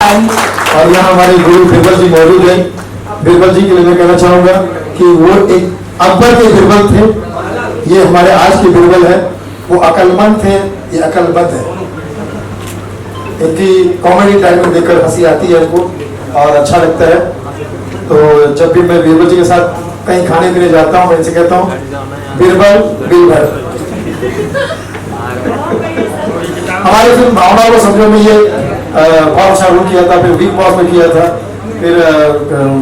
और यहाँ हमारे गुरु बिरबल जी मौजूद हैं। बिरबल जी के लिए मैं कहना चाहूंगा कि वो एक अकबर के बिरबल थे, ये हमारे आज के बिरबल है। वो अकलमंद थे, ये अकलमंद है। इनकी कॉमेडी टाइमिंग देखकर हंसी आती है इनको और अच्छा लगता है। तो जब भी मैं बिरबल जी के साथ कहीं खाने पीने जाता हूँ, मैं इनसे कहता हूँ बिरबल बिरबल। हमारे फिल्म भावना को समझो में ये बहुत अच्छा रोल किया था, फिर वीक बॉस में किया था, फिर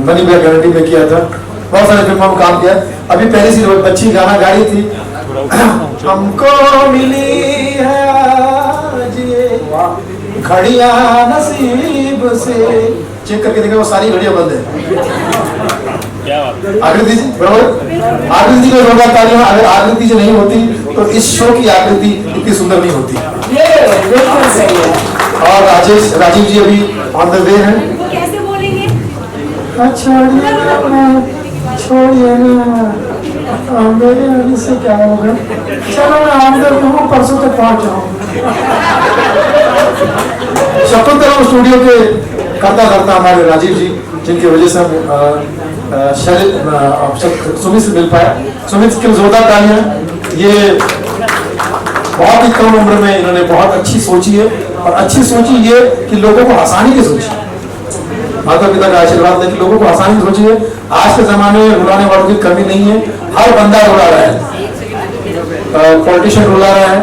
मनी बैक गारंटी में किया था, बहुत सारे फिल्मों में काम किया। अभी पहली सी बच्ची गाना गा रही थी, हमको मिली है आज ये घड़ियां नसीब से। चेक करके देखा वो सारी घड़ियां बंद है। आकृति जी बराबर, आकृति को जोरदार तालियां। अगर आकृति जी नहीं होती तो इस शो की आकृति इतनी सुंदर नहीं होती। और राजीव जी अभी ऑन द वे हैं। कैसे बोलेंगे? छोड़िए ना, मेरे अभी से क्या होगा। चलो मैं आमदर हूँ, परसों तक पहुँच जाऊँ। शकुंतला स्टूडियो के करता करता हमारे राजीव जी, जिनकी वजह से हम सुमित से मिल पाए। सुमित के जोरदार तालियां। ये बहुत ही कम उम्र में इन्होंने बहुत अच्छी सोची है, और अच्छी सोची ये कि लोगों को हंसाने की सोची। माता पिता का आशीर्वाद लेकर लोगों को हंसाने की सोची है। आज के जमाने में रुलाने वालों की कमी नहीं है, हर बंदा रुला रहा है। पॉलिटिशियन रुला रहा है,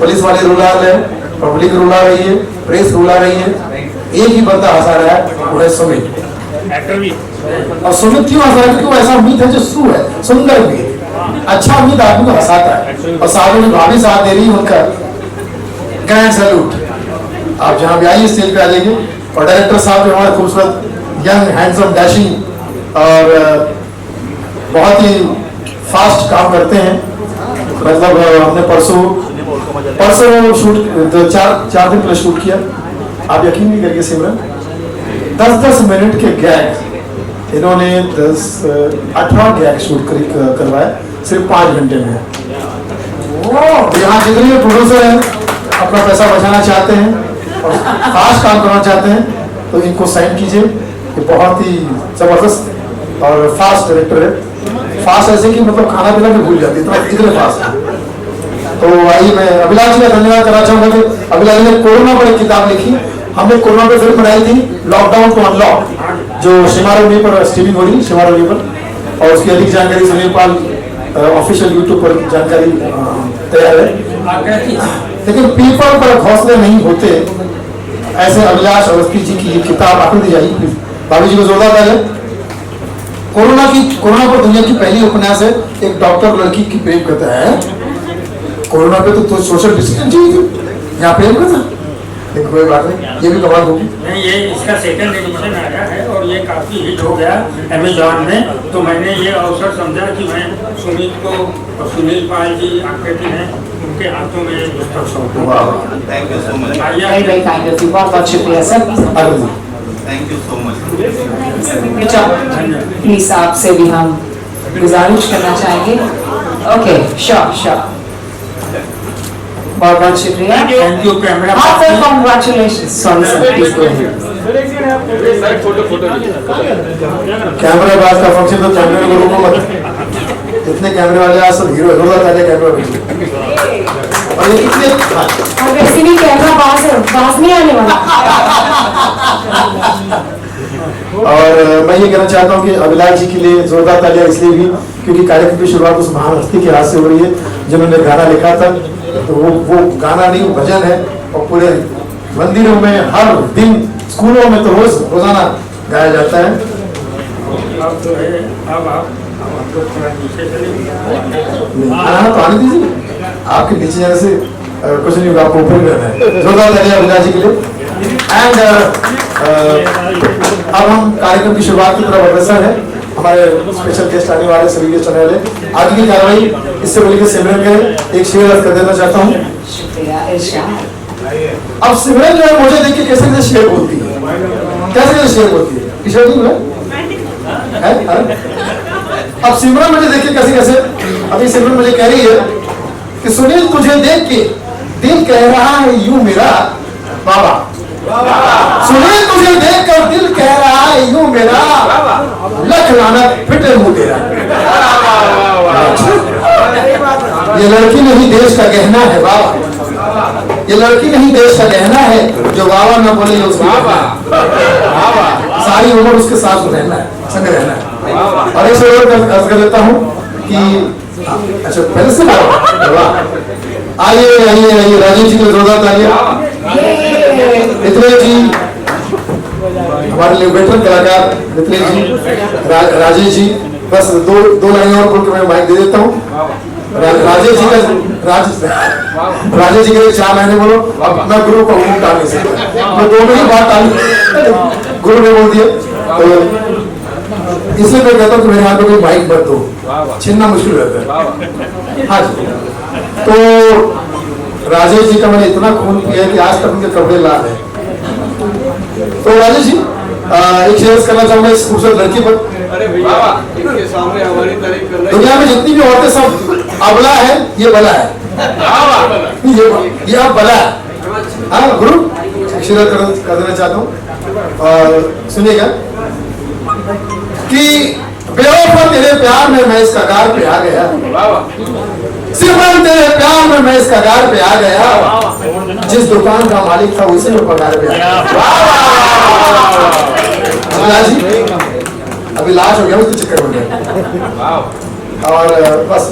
पुलिस वाले रुला रहे हैं, पब्लिक रुला रही है, प्रेस रुला रही है। एक ही बंदा हंसा रहा है, वो है सुमित। और सुमित क्यों हंसा रहा है? क्योंकि वो ऐसा उम्मीद है जो सू है, सुंदर भी है, अच्छा उम्मीद आदमी को हंसाता है। और सालों में भाभी साथ दे रही है, उनका ग्रैंड सैल्यूट। आप जहाँ भी आइए स्टेज पे आ जाइए। और डायरेक्टर साहब जो हमारे खूबसूरत यंग हैंडसम डैशिंग और बहुत ही फास्ट काम करते हैं। मतलब हमने परसों शूट 4 दिन पहले शूट किया। आप यकीन नहीं करिए सिमरन, 10-10 मिनट के गैग इन्होंने 18 गैग शूट करवाया सिर्फ 5 घंटे में। यहाँ जितने भी प्रोड्यूसर हैं अपना पैसा बचाना चाहते हैं और फास्ट काम करना चाहते हैं, तो इनको साइन कीजिए। ये बहुत ही जबरदस्त और फास्ट डायरेक्टर है। फास्ट ऐसे कि मतलब खाना पीना भी भूल जाती है, इतने फास्ट है। तो आइए मैं अभिलाष जी का धन्यवाद करना चाहूंगा कि अभिलाष जी ने कोरोना पर एक किताब लिखी। हमने कोरोना पर फिल्म बनाई थी लॉकडाउन टू अनलॉक, जो शिमारोनी पर स्ट्रीमिंग हो रही, शिमारोनी पर। और उसकी अधिक जानकारी सुनील पाल ऑफिशियल यूट्यूब पर जानकारी तैयार है। लेकिन पीपल पर घोंसले नहीं होते, ऐसे अभिलाष अवस्थी जी की किताब आपको दी जाएगी। प्लीज भाभी जी को जोरदार तालियां। कोरोना पर दुनिया की पहली उपन्यास है। एक डॉक्टर लड़की की प्रेम करता है। कोरोना पे तो सोशल डिस्टेंस चाहिए थी, यहाँ प्रेम करना, लेकिन कोई बात नहीं, ये भी कमाल होगी। नहीं, ये इसका सेकंड एडिशन आया है और ये काफी हिट हो गया अमेजॉन में। तो मैंने ये अवसर समझा कि मैं सुमित को और सुनील पाल जी आकृति हैं, उनके हाथों में पुस्तक सौंपूं। Thank you so much. Very kind of you. बहुत शुक्रिया sir. Thank you so much. बेटा प्लीज आपसे भी हम गुजारिश करना चाहेंगे। ओके श्योर बहुत बहुत शुक्रिया। Thank you camera. हाँ sir, congratulation. Sorry sir, please go ahead. कैमरे बाज का फंक्शन तो कैमरे को रोको मत। इतने कैमरे वाले आज सब हीरो कैमरा और ये कितने वैसे भी कैमरा पास नहीं आने वाला। और मैं ये कहना चाहता हूँ कि अभिलाष जी के लिए जोरदार तालियां इसलिए भी क्योंकि कार्यक्रम की शुरुआत उस महान हस्ती के हाथ से हो रही है जिन्होंने गाना लिखा था। तो वो गाना नहीं, वो भजन है। और पूरे मंदिरों में हर दिन, स्कूलों में तो रोजाना गाया जाता है। अब तो है, अब आप थोड़ा नीचे चले। हाँ तो आने दीजिए, आपके नीचे जाने से कुछ नहीं होगा, आपको ऊपर रहना है। जोरदार तालियां अभिलाष जी के लिए। एंड अब हम कार्यक्रम की शुरुआत की तरफ अग्रसर है। हमारे स्पेशल गेस्ट आने वाले सभी गेस्ट आने वाले। आगे की कार्रवाई इससे पहले कि सिमरन के एक शेर अर्ज कर देना चाहता हूँ। अब सिमरन जो है मुझे देख के कैसे कैसे शेर बोलती है, कैसे शेर बोलती है। किशोर जी है? अब सिमरन मुझे देख के कैसे अभी सिमरन मुझे कह रही है कि सुनील तुझे देख के दिल कह रहा है यूं मेरा बाबा। सुनील तुझे अचानक फिट मुंह दे रहा है। ये लड़की नहीं देश का गहना है बाबा, ये लड़की नहीं देश का गहना है, जो बाबा न बोले उसकी सारी उम्र उसके साथ रहना है, संग रहना है। और एक और कर देता हूँ कि अच्छा पहले से आइए आइए आइए राजीव जी को जोरदार तालियां। मिथिलेश जी हमारे लिए वेटरन कलाकार मिथिलेश जी, राजेश जी, बस दो लाइन और बोल के मैं माइक दे देता हूँ। राजेश जी के लिए 4 लाइनें बोलो। अब मैं गुरु को हुक्म डाल नहीं सकता, मैं दोनों ही बात डाली, गुरु ने बोल दिया तो इसलिए मैं कहता हूँ कि मेरे हाथ में कोई माइक मत दो, छीनना मुश्किल रहता है। हाँ जी, तो राजेश जी का मैंने इतना खून पिया है कि आज तक उनके कपड़े लाल है। तो राजेश जी एक शेयर करना चाहूंगा इस खूबसूरत लड़की पर। अरे भैया इनके सामने हमारी तारीफ कर रहे दुनिया में जितनी भी औरतें सब अबला है, ये बला है, ये अब बला है। हाँ गुरु शेयर कर देना चाहता हूँ और सुनिएगा कि बेवफा तेरे प्यार में मैं इस कगार पे आ गया, सिमरन तेरे प्यार में मैं इस कगार पे आ गया, जिस दुकान का मालिक था उसी में पगार पे आ गया। जी अभी लाश हो गया उसके चक्कर में गया। और बस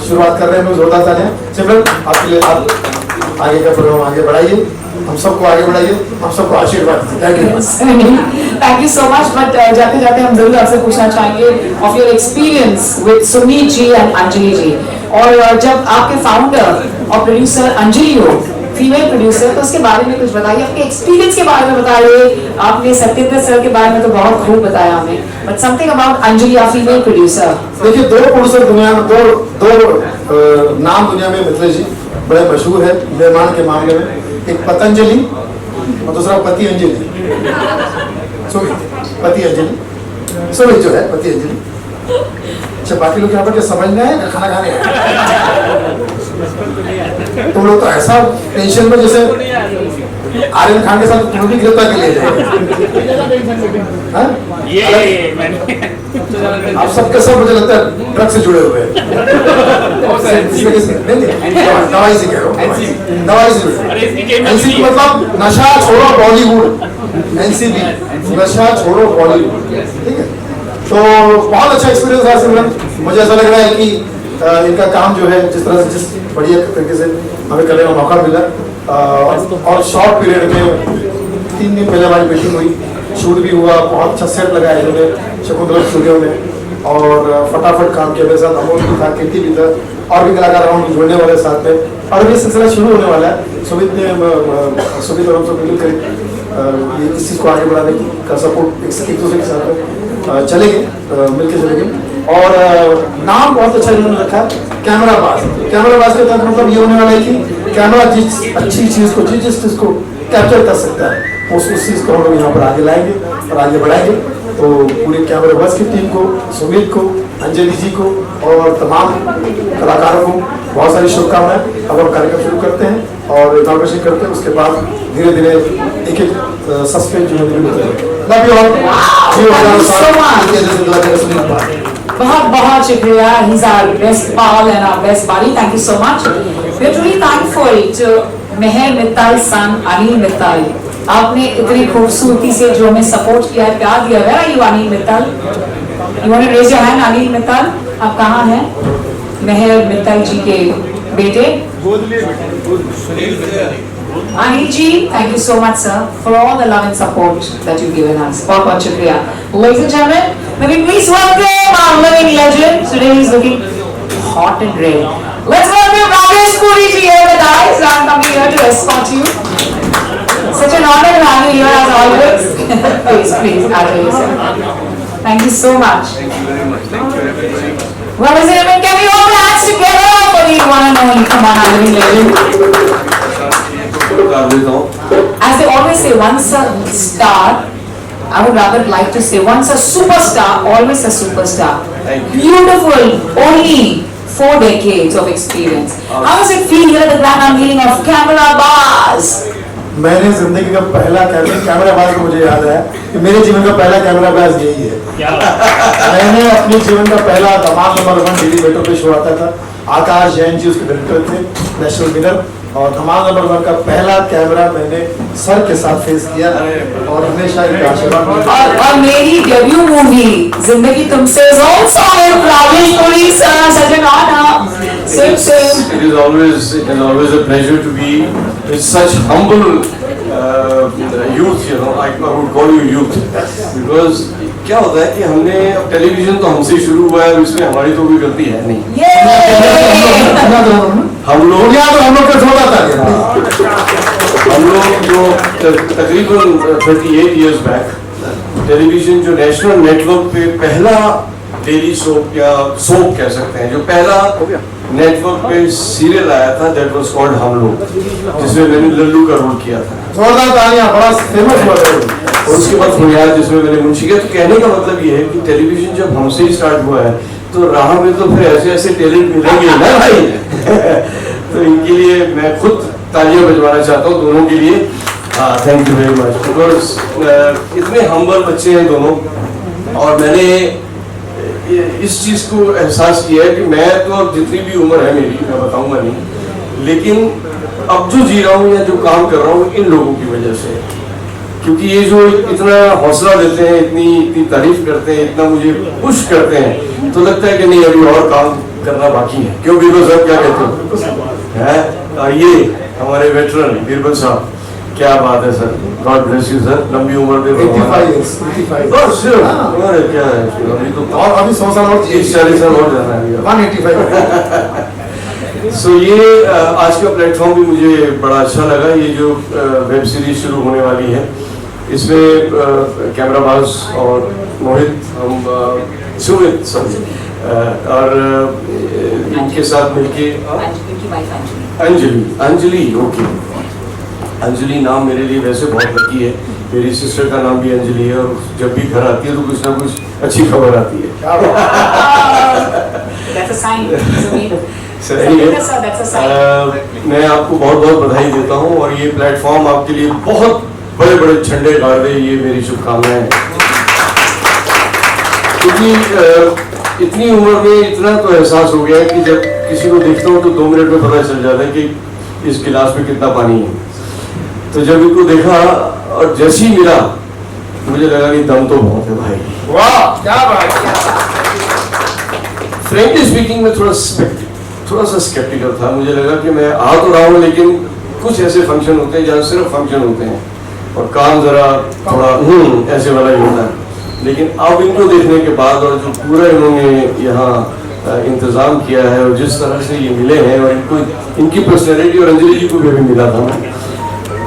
शुरुआत कर रहे हैं हम जोरदार तालियां। सिमरन आपके लिए आप आगे का प्रोग्राम आगे बढ़ाइए, हम सबको आगे बढ़ाइए, हम सबको आशीर्वाद दीजिए। Thank you so much. But जाते जाते हम जरूर आपसे पूछना चाहेंगे of your experience with Sumeet ji and Anjali ji. और जब आपके फाउंडर और प्रोड्यूसर अंजलि हो, फीमेल प्रोड्यूसर, तो उसके बारे में कुछ बताइए, आपके एक्सपीरियंस के बारे में बताइए। आपने सत्येंद्र सर के बारे में तो बहुत खूब बताया हमें, but something about Anjali, a female producer. देखिए दो प्रोड्यूसर दुनिया में, दो नाम दुनिया में मिथिलेश जी बड़े मशहूर है निर्माण के मामले में, एक पतंजलि और दूसरा पति अंजलि। सुमित पति अंजलि, सुमित जो है पति अंजलि। अच्छा बाकी लोग यहाँ पर क्या समझने आए खाना खाने आए? तुम लोग तो ऐसा टेंशन में जैसे आर्यन खान के साथ तुम भी गिरफ्तार के लिए जाएंगे। आप सबके सब मुझे लगता है ड्रग से जुड़े हुए हैं। दवाई से कह रहा हूँ, दवाई से। एनसीबी मतलब नशा छोड़ो बॉलीवुड, एनसीबी नशा छोड़ो बॉलीवुड, ठीक है। तो बहुत अच्छा एक्सपीरियंस रहा सिमरन। मुझे ऐसा लग रहा है कि इनका काम जो है जिस तरह से जिस बढ़िया तरीके से हमें करने का मौका मिला, और शॉर्ट पीरियड में 3 दिन पहले हमारी मीटिंग हुई, शूट भी हुआ, बहुत अच्छा सेट लगाया इन्होंने शकुंतला स्टूडियो में, और फटाफट काम किया। मेरे साथ अमोल भी था, कीर्ति भी था, और भी कलाकार हम जुड़ने वाले साथ में, और ये सिलसिला शुरू होने वाला है। सुमित और हम सब मिलकर इस चीज़ को आगे बढ़ाने का सपोर्ट एक दूसरे के साथ चलेंगे, मिलकर चलेंगे। और नाम बहुत अच्छा इन्होंने रखा है, कैमरा बाज। कैमरा बाज के तहत मतलब ये होने वाला है कि कैमरा जिस अच्छी चीज़ को, जिस चीज़ को कैप्चर कर सकता है उस चीज़ को हम लोग यहाँ पर आगे लाएंगे और आगे बढ़ाएंगे। तो पूरे कैमरा बाज की टीम को, सुमित को, अंजलि जी को और तमाम कलाकारों को बहुत सारी शुभकामनाएं। अब हम कार्यक्रम शुरू करते हैं और इनॉग्रेशन करते हैं, उसके बाद धीरे धीरे एक सस्पेंस जो है। Love you all. बहुत बहुत शुक्रिया। He's our best pal and our best buddy. Thank you so much. We're truly thankful to Mehar Mittal son Anil Mittal. आपने इतनी खूबसूरती से जो हमें सपोर्ट किया है, प्यार दिया है। Where are you Anil Mittal? You want to raise your hand Anil Mittal? आप कहाँ हैं? मेहर मित्तल जी के बेटे। Anil ji, thank you so much, sir, for all the love and support that you've given us. बहुत बहुत शुक्रिया। Ladies and gentlemen, may we please welcome our living legend. Today he's looking hot and red. Let's welcome Rajesh Puri ji here with us. I'm coming here to escort you. Such an honor to have you here as always. Please, Rajesh sir. Thank you so much. Thank you very much. Thank you everybody. Well, ladies and gentlemen, can we all put hands together for the one and only, come on, our living legend. As they always say, once a star, I would rather like to say once a superstar, always a superstar. Beautiful, only 4 decades of experience. How does it feel here at the grand unveiling of Camera Bars? मैंने जिंदगी का पहला camera बाज को मुझे याद है कि मेरे जीवन का पहला कैमरा बाज यही है। मैंने अपने जीवन का पहला धमाल नंबर 1 टीवी मेट्रो पे शो आता था। आकाश जैन जी उसके डायरेक्टर थे, नेशनल विनर, और धमाल नंबर 1 का पहला कैमरा मैंने सर के साथ फेस किया और हमेशा इनका आशीर्वाद मिलता है। और मेरी डेब्यू मूवी जिंदगी तुमसे is also with Rajesh Puri sir, such an honor. Same. It is always a pleasure to be with such humble youth, you know. I would call you youth because क्या होता है कि हमने अब television तो हमसे शुरू हुआ है और इसमें हमारी तो कोई गलती है नहीं। हम लोग जो तकरीबन 38 years बैक टेलीविजन जो नेशनल नेटवर्क पे पहला डेली सोप या सोप कह सकते हैं, जो पहला नेटवर्क पे सीरियल आया था, दैट वाज कॉल्ड हम लोग, जिसमें मैंने लल्लू का रोल किया था। जोरदार तालियां, बड़ा फेमस हुआ है। और उसके बाद बुनियाद जिसमें मैंने मुंशी किया। तो कहने का मतलब ये है कि टेलीविजन जब हमसे ही स्टार्ट हुआ है तो राह में तो फिर ऐसे ऐसे टैलेंट मिलेंगे ना भाई। तो इनके लिए मैं खुद तालियां बजवाना चाहता हूँ दोनों के लिए। Thank you very much because इतने हम्बल बच्चे हैं दोनों। और मैंने इस चीज़ को एहसास किया है कि मैं तो अब जितनी भी उम्र है मेरी, मैं बताऊंगा नहीं, लेकिन अब जो जी रहा हूँ या जो काम कर रहा हूँ इन लोगों की वजह से। क्योंकि ये जो इतना हौसला देते हैं, इतनी तारीफ करते हैं, इतना मुझे पुश करते हैं, तो लगता है कि नहीं अभी और काम करना बाकी है। क्यों बीरबल साहब, क्या कहते हो? ये हमारे वेटरन बीरबल साहब, क्या बात है sir, God bless you sir, लंबी उम्र में 85 बस अरे क्या है अभी तो और अभी 100 साल और 40 साल और जाना है 185। सो ये आज का प्लेटफॉर्म भी मुझे बड़ा अच्छा लगा। ये जो वेब सीरीज शुरू होने वाली है इसमें कैमराबाज और मोहित, हम सुमित सॉरी, और इनके साथ मिलके अंजलि ओके, अंजलि नाम मेरे लिए वैसे बहुत लकी है। मेरी सिस्टर का नाम भी अंजलि है और जब भी घर आती है तो कुछ ना कुछ अच्छी खबर आती है। That's a sign. मैं आपको बहुत बहुत बधाई देता हूँ और ये प्लेटफॉर्म आपके लिए बहुत बड़े बड़े झंडे गाड़ दे, ये मेरी शुभकामनाएं। क्योंकि इतनी उम्र में इतना तो एहसास हो गया है कि जब किसी को देखता हूँ तो 2 मिनट में पता चल जाता है कि इस गिलास में कितना पानी है। तो जब इनको देखा और जैसी मिला मुझे लगा कि दम तो बहुत है भाई। वाह क्या बात। फ्रेंकली स्पीकिंग में थोड़ा सा स्केप्टिकल था। मुझे लगा कि मैं आ तो रहा हूँ लेकिन कुछ ऐसे फंक्शन होते हैं जहाँ सिर्फ फंक्शन होते हैं और काम जरा थोड़ा ऐसे वाला ही होता है। लेकिन अब इनको देखने के बाद और जो पूरा इन्होंने यहाँ इंतजाम किया है और जिस तरह से ये मिले हैं और इनको इनकी पर्सनैलिटी और अंजलि जी को भी मिला था,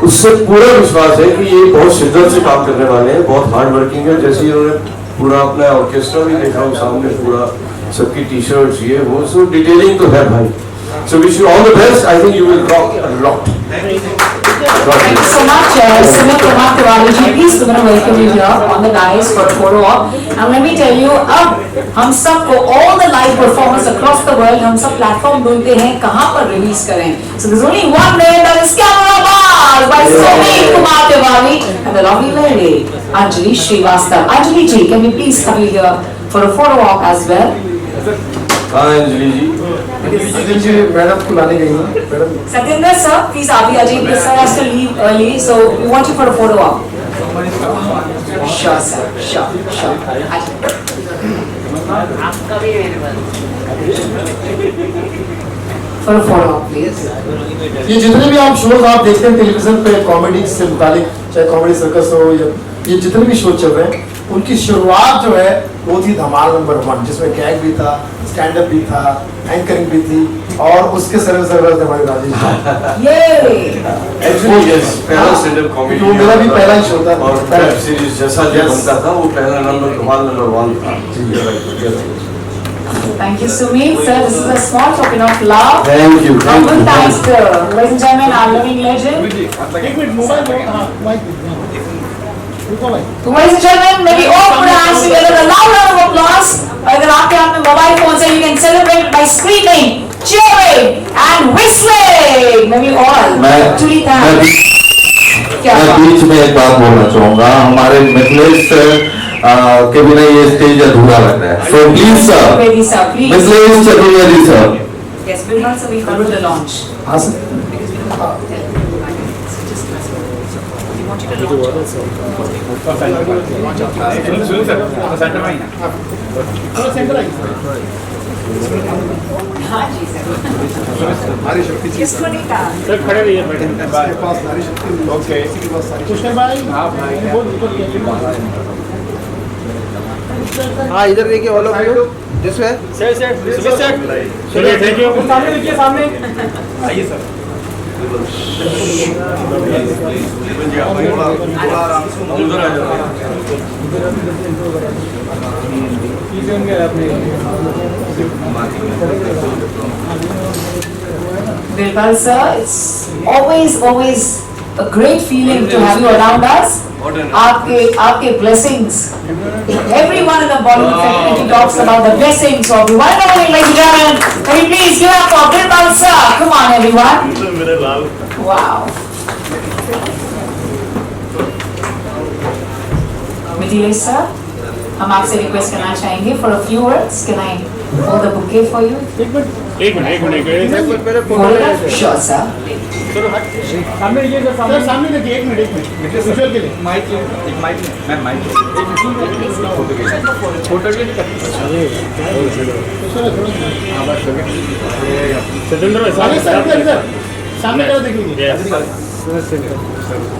उससे पूरा विश्वास है कि ये बहुत शिद्दत से काम करने वाले हैं, बहुत हार्ड वर्किंग है। जैसे इन्होंने पूरा अपना ऑर्केस्ट्रा भी देखा हो सामने, पूरा सबकी टी शर्ट ये वो, सो डिटेलिंग तो है भाई। So wish you all the best, I think you will rock a lot. Thank you so much, Sumit Kumar Tiwari ji. Please, we're going to welcome you here on the dais for a photo op. And let me tell you, अब हम सबको all the live performers across the world, हम सब platform ढूंढते हैं कहाँ पर release करें. So there's only one name, that is Camera by Sumit Kumar Tiwari and the lovely lady Anjali Srivastav. Anjali ji, can you please come here for a photo op as well? हाँ अंजलि जी, madam को लाने गई हैं madam. Satyendra sir, please आगे आ जाइए. Because sir has to leave early, so we want you for a photo op. Sure sir, sure. For a photo op, please. ये जितने भी आप शोज आप देखते हैं टेलीविजन पे कॉमेडी से मुतालिक, चाहे कॉमेडी सर्कस हो या ये जितने भी शो चल रहे हैं, उनकी शुरुआत जो है वो थी धमाल नंबर 1, जिसमें गैग भी था, स्टैंड अप भी था, एंकरिंग भी थी और उसके सरवर हमारे राजेश। एक्चुअली यस, पहला स्टैंड अप कॉमेडी तो मेरा भी पहला ही शो था और वेब सीरीज जैसा जो बनता था वो पहला नंबर धमाल नंबर 1 था। Thank you, Sumit. Sir, this is a small token of love. Thank you. Good thanks to, ladies and gentlemen, our living legend. Ladies and gentlemen, maybe all put your hands together, a loud round of applause. अगर आपके हाथ में mobile phone से, you can celebrate by screaming, cheering, and whistling. Maybe all. Truly thanks. क्या मैं बात। बीच में एक बात बोलना चाहूंगा, हमारे मिथिलेश के बिना ये स्टेज अधूरा लग रहा है। So please sir, Trivedi sir, please. Mithilesh Chaturvedi sir. Yes, Birmal sir, we come to the launch. हाँ सर। हाँ जी सर। किसको नहीं कहा? हाँ इधर देखिए all of you this way चलिए थैंक यू। आइए sir Birmal sir, it's always a great feeling to have you around us. आपके blessings. Everyone in the Bollywood fraternity talks about the blessings of you. One more, ladies and gentlemen, can you please give up for Birmal sir? Come on, everyone. Wow. Mithilesh sir, हम आपसे request करना चाहेंगे for a few words. Can I hold the bouquet for you? एक minute Hold it? Sure, sir. सामने देखिए, एक minute visual के लिए माइक एक माइक मैं माइक फोटो के लिए सतेंद्र सामने करो देखिए।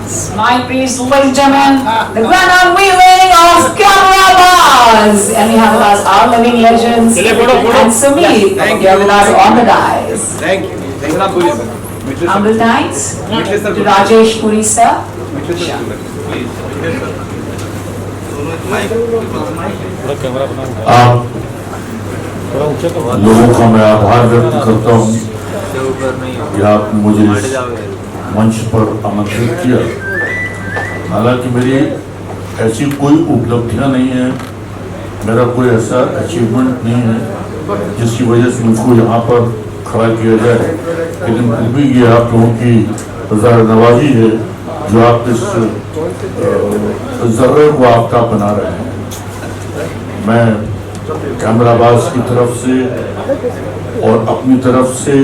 Smile please, ladies and gentlemen, the grand unveiling of Camera Bars. And we have with us our living legends and Sumit here with us on the dais. Thank you आप बोलिए sir Humble thanks Mithilesh sir to Rajesh Puri sir. Mithilesh sir आप लोगों का मैं आभार व्यक्त करता हूँ कि आपने मुझे इस मंच पर आमंत्रित किया। हालांकि मेरी ऐसी कोई उपलब्धियां नहीं है, मेरा कोई ऐसा अचीवमेंट नहीं है जिसकी वजह से मुझको यहाँ पर खड़ा किया जाए, लेकिन फिर भी ये आप लोगों की नवाजी है जो आप इस जर्रे को आफ्ताब बना रहे हैं। मैं कैमराबाज की तरफ से और अपनी तरफ से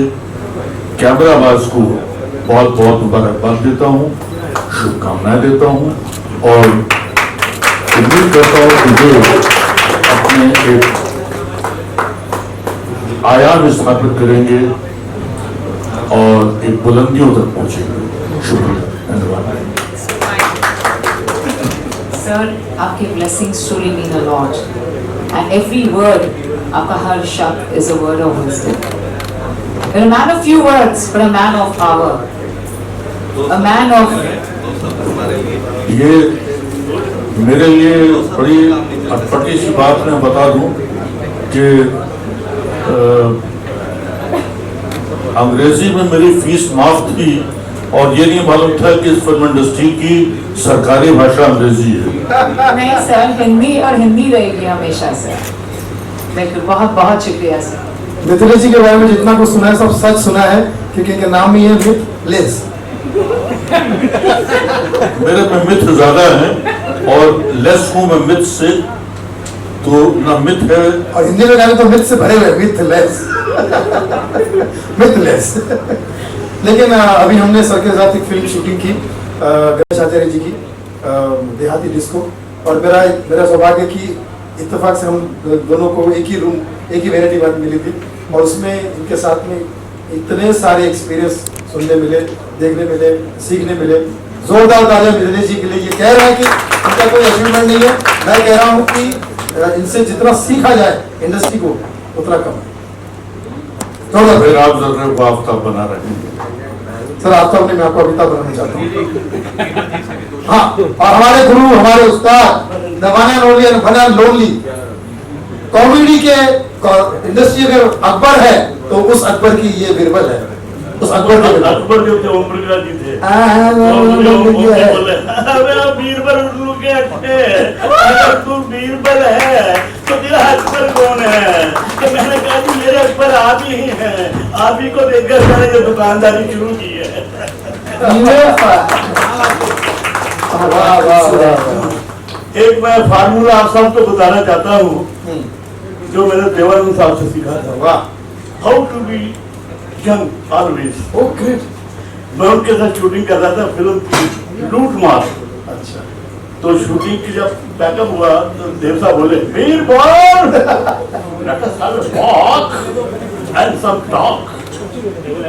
कैमराबाज को बहुत बहुत मुबारकबाद देता हूँ, शुभकामनाएं देता हूँ और उम्मीद करता हूँ कि वे अपने एक आयाम स्थापित करेंगे और एक बुलंदियों तक पहुंचेंगे। शुक्रिया, धन्यवाद। Sir, आपके blessings truly mean a lot. And every word, आपका हर शब्द is a word of wisdom. You're a man of few words, but a man of power. A man of ये मेरे लिए बड़ी अटपटी सी बात मैं बता दूं कि अंग्रेजी में मेरी फीस माफ थी और ये नहीं मालूम था कि इस फिल्म इंडस्ट्री की सरकारी भाषा अंग्रेजी है। नहीं सर, हिंदी और हिंदी रहेगी हमेशा से। बिल्कुल, बहुत बहुत शुक्रिया सर। मिथिलेश जी के बारे में जितना कुछ सुना है सब सच सुना है, क्योंकि इनका नाम ही है मिथिलेश। मेरे में मिथ ज्यादा है और लेस हूँ मैं मिथ से, तो ना मिथ है। और हिंदी में गाने तो मिथ से भरे हुए, मिथिलेश मिथिलेश। लेकिन अभी हमने सर के साथ एक फिल्म शूटिंग की गणेश आचार्य जी की, देहाती डिस्को, और मेरा सौभाग्य कि इत्तेफाक से हम दोनों को एक ही रूम, एक ही वैरायटी बात मिली थी, और उसमें इनके साथ में इतने सारे एक्सपीरियंस सुनने मिले, देखने मिले, सीखने मिले। जोरदार तालियां मिथिलेश जी के लिए। ये कह रहे हैं कि इनका कोई अचीवमेंट नहीं है, मैं कह रहा हूँ कि इनसे जितना सीखा जाए इंडस्ट्री को उतना कम। फिर आप जरूर को आफ्ताब बना रहे हैं। सर आफ्ताब ने, मैं आपको अमिताभ बनाना चाहता हूँ। हाँ, और हमारे गुरु, हमारे उस्ताद the one and only and one and lonely, comedy के इंडस्ट्री अगर अकबर है तो उस अकबर की ये बिरबल है। उस अकबर के अकबर जो थे ओम प्रकाश जी थे, बीरबल उल्लू के थे। अगर तू बीरबल है तो तेरा अकबर कौन है? तो मैंने कहा कि मेरे अकबर आप ही हैं, आप ही को देखकर मैंने ये दुकानदारी शुरू की है। Beautiful. वाह वाह वाह। एक मैं फार्मूला आप सबको बताना चाहता हूँ जो मैंने देवानंद साहब से सीखा था। वाह। How to be young always. Oh great. मैं उनके साथ शूटिंग कर रहा था फिल्म की लूट मार। अच्छा। तो शूटिंग की जब पैकअप हुआ तो देव साहब बोले वीर बॉल वॉक एंड सम टॉक।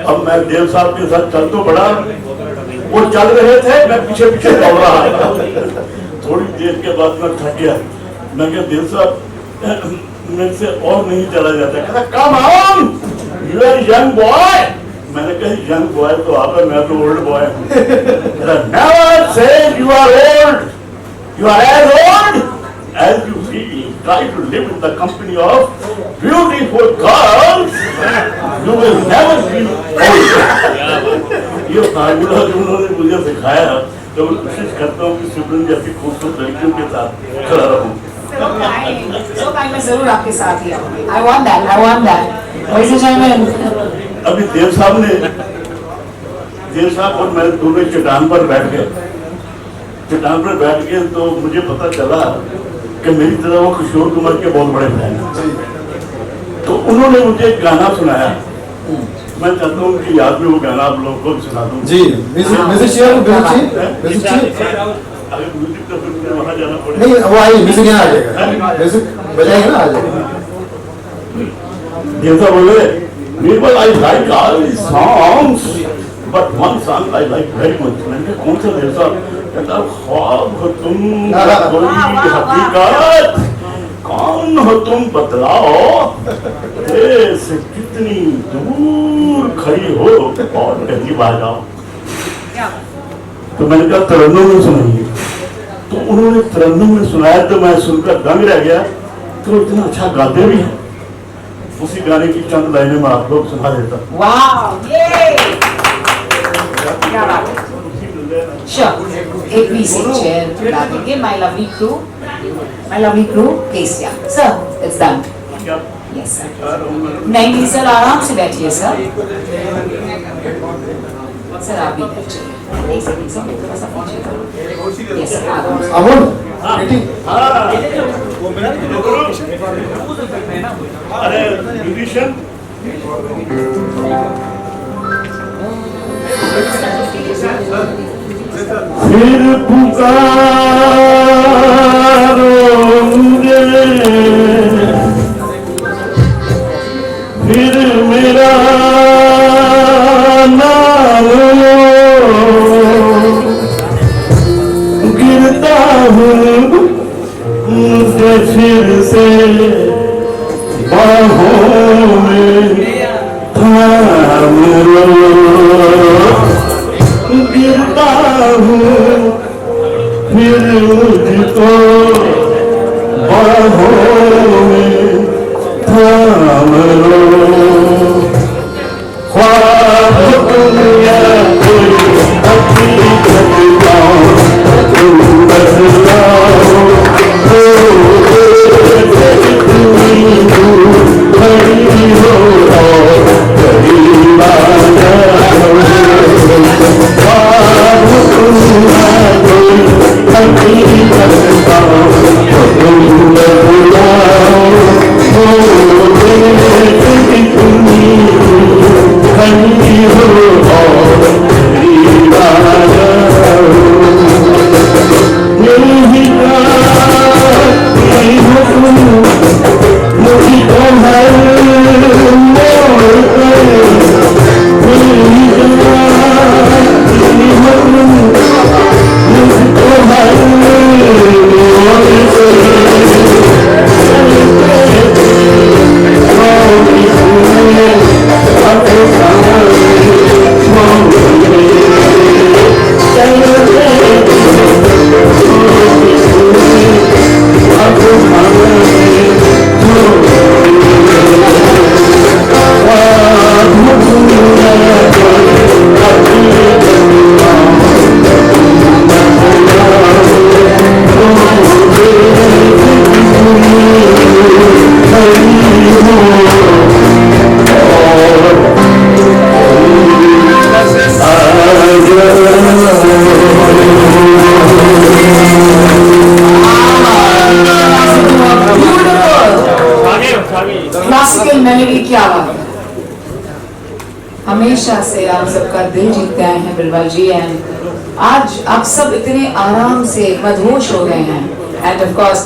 अब मैं देव साहब के साथ चल तो पड़ा, वो चल रहे थे मैं पीछे पीछे दौड़ रहा था। थोड़ी देर के बाद मैं थक गया। मैं क्या देव साहब मेरे से और नहीं चला जाता। कहता come on you are young boy. मैंने कहा यंग बॉय तो आप है, मैं तो ओल्ड बॉय हूँ। Never say you are old, you are as old as you feel. Try to live in the company of beautiful girls. You will never feel old. ये formula जो उन्होंने मुझे सिखाया तो मैं कोशिश करता हूँ कि सिमरन जैसी खूबसूरत लड़कियों के साथ खड़ा रहूँ। So kind, मैं जरूर आपके साथ ही आऊँगी। I want that. Ladies and gentlemen. अभी देव साहब और मैं दोनों चट्टान पर बैठ गए। चट्टान पर बैठ के तो मुझे पता चला कि मेरी तरह वो किशोर कुमार के बहुत बड़े फैन हैं। तो उन्होंने मुझे एक गाना सुनाया। मैं चाहता हूँ कि याद में वो गाना आप लोगों को भी सुना दूँ। जी म्यूजिक चाहिए। अगर म्यूजिक तो फिर मुझे वहाँ जाना पड़ेगा। नहीं वो आइए म्यूजिक यहाँ आ जाएगा। म्यूजिक बजाएगा ना आ जाएगा। देवता बोले Birbal I like all songs but one song I like very much. मैंने कौन सा देवता? कहता ख्वाब हो तुम कोई हकीकत, कौन हो तुम बतलाओ, से कितनी दूर खड़ी हो और कहीं आ जाओ। तो मैंने कहा तरन्नुम में सुनाइए। तो उन्होंने तरन्नुम में सुनाया तो मैं सुनकर दंग रह गया। तो इतना अच्छा गाते भी हैं। उसी गाने की चंद लाइनें में आप लोग सुना देता। वाह ये क्या बात है। Sure. एक pieces chair ला देंगे. My lovely crew, please yeah. Sir, it's done. Yes sir. नहीं सर आराम से बैठिए सर. सर आप भी बैठिए. एक सेकंड सर थोड़ा सा पीछे. Yes sir. अमोल मीटिंग। अरे म्यूजिशियन फिर पुकारो मुझे, फिर मेरा नाम लो, गिरता हूँ मुझे फिर से बाहों में थाम लो, गिरता हूँ फिर मुझको बाहों में थाम लो। ख्वाब दुनिया कोई हकीकत तुम बदलाओ, खड़ी हो और करीब आ जाओ। ख्वाब दुनिया कोई हकीकत तुम बदलाओ, खड़ी हो और करीब आ जाओ। नहीं हो तुम मुझको हर मोड़ पर, नहीं हो तुम मुझको हर मोड़ हमेशा से आप सबका दिल जीतते आए हैं बिरबल जी, एंड आज आप सब इतने आराम से मदहोश हो गए हैं. End of course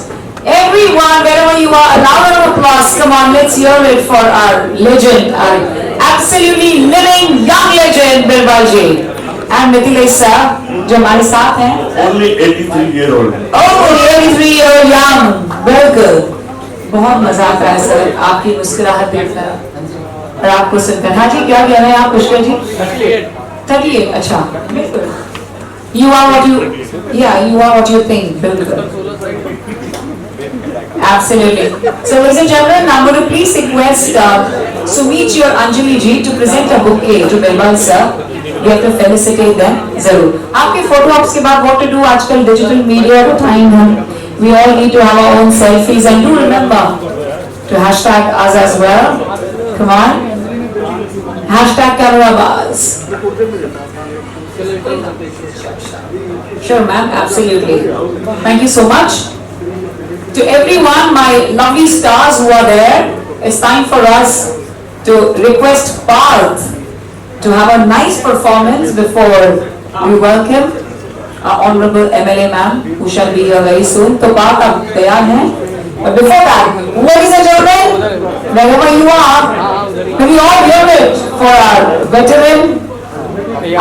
everyone, wherever you are, a round of applause. Come on, let's hear it for our legend, our absolutely living young legend Birbal ji. And Mithilesh sir जो हमारे साथ हैं. Only 83 year old. Oh, 83 year young, बिल्कुल. बहुत मजा आता है sir आपकी मुस्कुराहट देखकर और आपको सुनकर. हाँ जी, क्या कह रहे हैं आप पुष्कर जी? 38. अच्छा, बिल्कुल. You are what you, yeah, you are what you think. बिल्कुल. Absolutely. So, ladies and gentlemen, I'm going to please request Sumit or Anjali ji to present a bouquet to Birbal sir. We have to felicitate them. जरूर. आपके photo ops के बाद what to do? आजकल digital media का time है. We all need to have our own selfies, and do remember to hashtag us as well. Come on. Hashtag camera bars. Sure, ma'am. Absolutely. Thank you so much. To everyone, my lovely stars who are there, it's time for us to request Parth to have a nice performance before we welcome our Honorable MLA ma'am, who shall be here very soon. So Parth, आप तैयार हैं? But before that, ladies and gentlemen, wherever you are, can we all hear it for our veteran,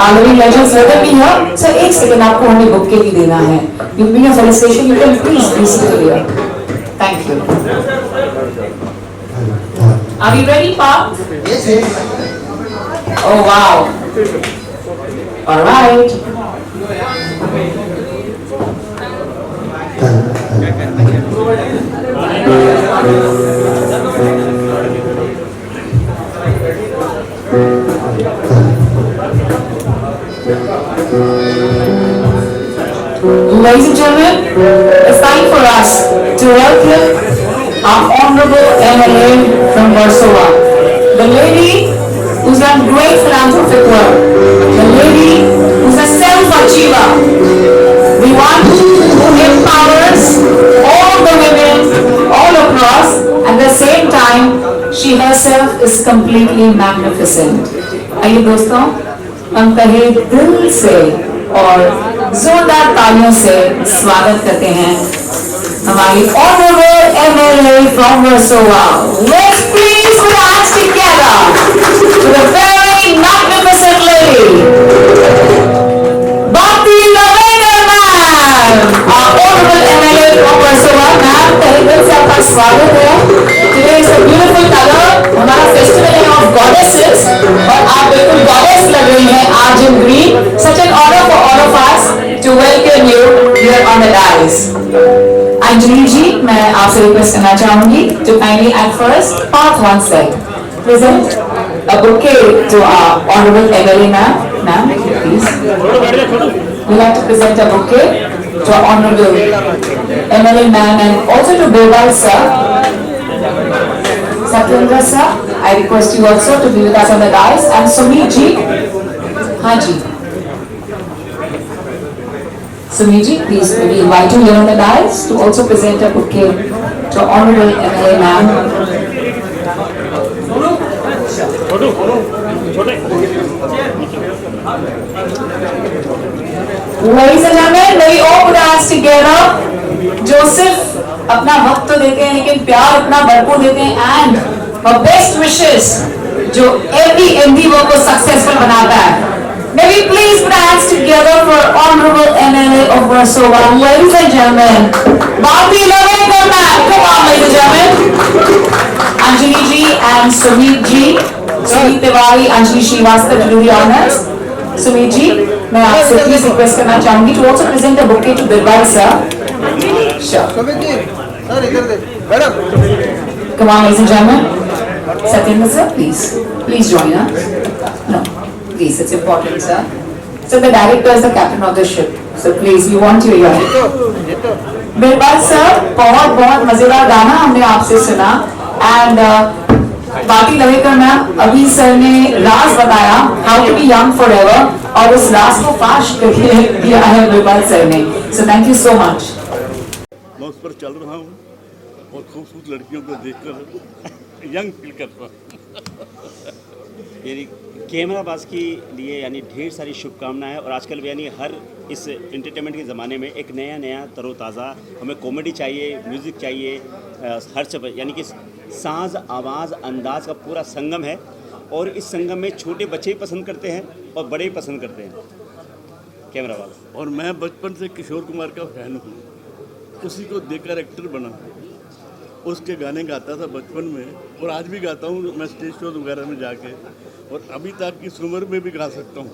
our living legends? Let them be here. So एक second आपको हमें bouquet भी देना है. You bring a felicitation. You can please be seated here. Thank you. Are we ready, Parth? Yes. Oh wow. All right. Ladies and gentlemen, it's time for us to welcome our Honorable MLA from Warsaw, the lady who's done great philanthropic work, the lady who's a self-achiever, the one who empowers all the women all across, and at the same time, she herself is completely magnificent. आइए दोस्तों, हम तहे दिल से और जोरदार तालियों से स्वागत करते हैं हमारी Honorable MLA from Warsaw. Let's please put our hands together to the very magnificent lady, Bhakti Lavekar ma'am, our Honorable MLA from Warsaw. Ma'am, तहे दिल से आपका स्वागत है. Today is a beautiful color. हमारा फेस्टिवल है of goddesses और आप बिल्कुल goddess लग रही हैं आज in green. Such an honor for all of us to welcome you here on the dais. Anjali जी, मैं आपसे रिक्वेस्ट करना चाहूंगी to kindly at first Parth once said present a bouquet to our Honorable MLA ma'am, please. We like to present a bouquet to our Honorable MLA ma'am and also to Birbal sir. Satyendra sir, I request you also to be with us on the dais, and Sumit ji. हाँ जी. Sumit ji, please, we invite you here on the dais to also present a bouquet to Honorable MLA ma'am. Ladies and gentlemen, may we all put our hands together. जो सिर्फ अपना वक्त तो देते हैं लेकिन प्यार अपना भरपूर देते हैं, and our best wishes जो every endeavor को successful बनाता है. May we please put our hands together for Honorable MLA of Warsaw. Ladies and gentlemen, Bhakti Lavekar ma'am, come on ladies and gentlemen. Anjali ji and Sumit ji, Sumit Tiwari, Anjali Srivastava to do the honors. Sumit ji, मैं आपसे please request करना चाहूंगी to also present a bouquet to Birbal sir. Sure. Come on ladies and gentlemen. Satyendra sir, please join us. No. Please, it's important, sir. So the director is the captain of the ship. So please, we want you here. Birbal sir, बहुत मजेदार गाना हमने आपसे सुना, and बाकी Lavekar ma'am, अभी sir ने राज बताया how to be young forever, और उस राज को फाश करके दिया है बिरबल सर ने. So thank you so much. मैं उस पर चल रहा हूँ और खूबसूरत लड़कियों को देखकर यंग फील करता हूँ. यानी कैमराबाज के लिए यानी ढेर सारी शुभकामनाएं और आजकल यानी हर इस एंटरटेनमेंट के ज़माने में एक नया नया तरोताज़ा हमें कॉमेडी चाहिए, म्यूज़िक चाहिए, हर सब यानी कि साज आवाज़ अंदाज का पूरा संगम है और इस संगम में छोटे बच्चे भी पसंद करते हैं और बड़े भी पसंद करते हैं कैमराबाज। और मैं बचपन से किशोर कुमार का फैन हूँ, उसी को देखकर एक्टर बना, उसके गाने गाता था बचपन में और आज भी गाता हूँ मैं स्टेज शो वगैरह में जाके, और अभी तक की उम्र में भी गा सकता हूँ।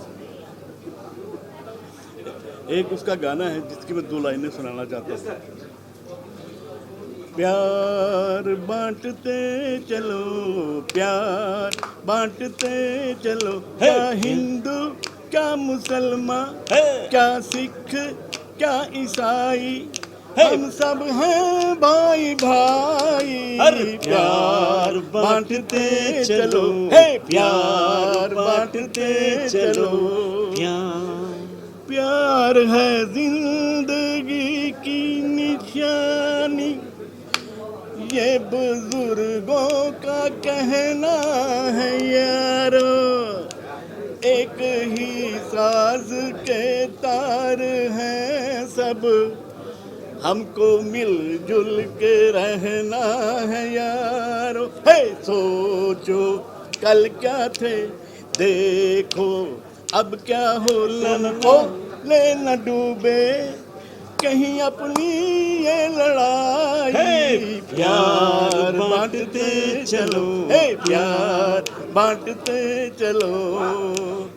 एक उसका गाना है जिसकी मैं 2 लाइनें सुनाना चाहता हूँ। प्यार बांटते चलो, प्यार बांटते चलो, क्या हिंदू क्या मुसलमान, क्या सिख क्या ईसाई, हम सब हैं भाई भाई। प्यार बांटते चलो, प्यार बांटते चलो, प्यार है जिंदगी की निशानी, ये बुजुर्गों का कहना है यारो, एक ही साज के तार हैं सब, हमको मिलजुल के रहना है यारो। हे सोचो कल क्या थे, देखो अब क्या हो, ले न डूबे कहीं अपनी ये लड़ाई। प्यार बांटते चलो, प्यार बांटते चलो,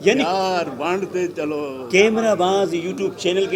यानी प्यार बांटते चलो। कैमराबाज यूट्यूब चैनल के